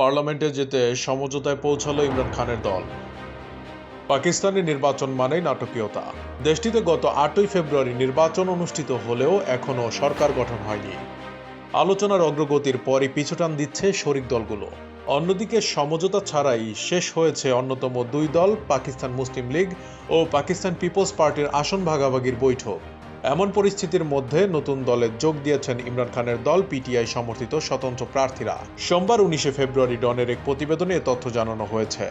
পার্লামেন্টে যেতে সমঝোতায় পৌঁছালো ইমরান খানের দল। পাকিস্তানের নির্বাচন মানেই নাটকীয়তা। দেশটিতে গত ৮ই ফেব্রুয়ারি নির্বাচন অনুষ্ঠিত হলেও এখনও সরকার গঠন হয়নি। আলোচনার অগ্রগতির পরই পিছুটান দিচ্ছে শরিক দলগুলো। অন্যদিকে সমঝোতা ছাড়াই শেষ হয়েছে অন্যতম দুই দল পাকিস্তান মুসলিম লীগ ও পাকিস্তান পিপলস পার্টির আসন ভাগাভাগির বৈঠক। এমন পরিস্থিতির মধ্যে নতুন দলে যোগ দিয়েছেন ইমরান খানের দল পিটিআই সমর্থিত স্বতন্ত্র প্রার্থীরা। সোমবার ১৯শে ফেব্রুয়ারি ডনের এক প্রতিবেদনে এ তথ্য জানানো হয়েছে।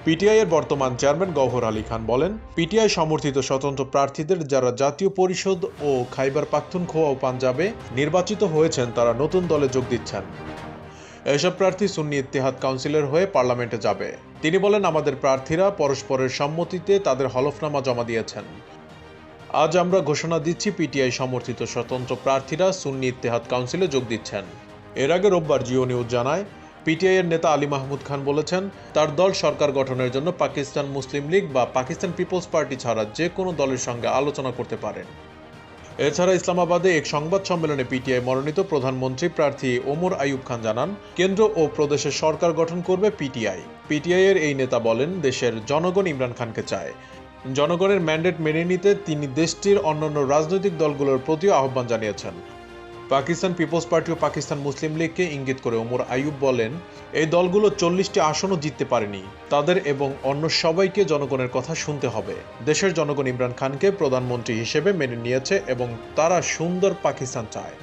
পিটিআই এর বর্তমান চেয়ারম্যান গওহর আলী খান বলেন, পিটিআই সমর্থিত স্বতন্ত্র প্রার্থীদের যারা জাতীয় পরিষদ ও খাইবার পাখতুনখোয়া ও পাঞ্জাবে নির্বাচিত হয়েছেন তারা নতুন দলে যোগ দিচ্ছেন। এসব প্রার্থী সুন্নি ইত্তেহাদ কাউন্সিলের হয়ে পার্লামেন্টে যাবে। তিনি বলেন, আমাদের প্রার্থীরা পরস্পরের সম্মতিতে তাদের হলফনামা জমা দিয়েছেন। আজ আমরা ঘোষণা দিচ্ছি পিটিআই সমর্থিত স্বতন্ত্র প্রার্থীরা সুন্নি ইত্তেহাদ কাউন্সিলে যোগ দিচ্ছেন। এর আগে রোববার জিও নিউজ জানায়, পিটিআই এর নেতা আলী মাহমুদ খান বলেছেন, তার দল সরকার গঠনের জন্য পাকিস্তান মুসলিম লীগ বা পাকিস্তান পিপলস পার্টি ছাড়া যে কোনো দলের সঙ্গে আলোচনা করতে পারেন। এছাড়া ইসলামাবাদে এক সংবাদ সম্মেলনে পিটিআই মনোনীত প্রধানমন্ত্রী প্রার্থী ওমর আইয়ুব খান জানান, কেন্দ্র ও প্রদেশের সরকার গঠন করবে পিটিআই। পিটিআই এর এই নেতা বলেন, দেশের জনগণ ইমরান খানকে চায়। জনগণের ম্যান্ডেট মেনে নিতে তিনি দেশটির অন্যান্য রাজনৈতিক দলগুলোর প্রতিও আহ্বান জানিয়েছেন। পাকিস্তান পিপলস পার্টি ও পাকিস্তান মুসলিম লীগকে ইঙ্গিত করে ওমর আইয়ুব বলেন, এই দলগুলো 40টি আসনও জিততে পারেনি। তাদের এবং অন্য সবাইকে জনগণের কথা শুনতে হবে। দেশের জনগণ ইমরান খানকে প্রধানমন্ত্রী হিসেবে মেনে নিয়েছে এবং তারা সুন্দর পাকিস্তান চায়।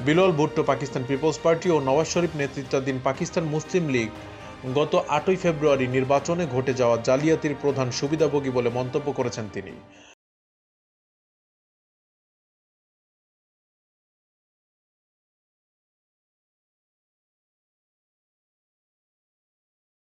বিলাল ভুট্টো পাকিস্তান পিপলস পার্টি ও নওয়াজ শরীফ নেতৃত্বাধীন পাকিস্তান মুসলিম লীগ গত ৮ই ফেব্রুয়ারি নির্বাচনে ঘটে যাওয়া জালিয়াতির প্রধান সুবিধাভোগী বলে মন্তব্য করেছেন তিনি।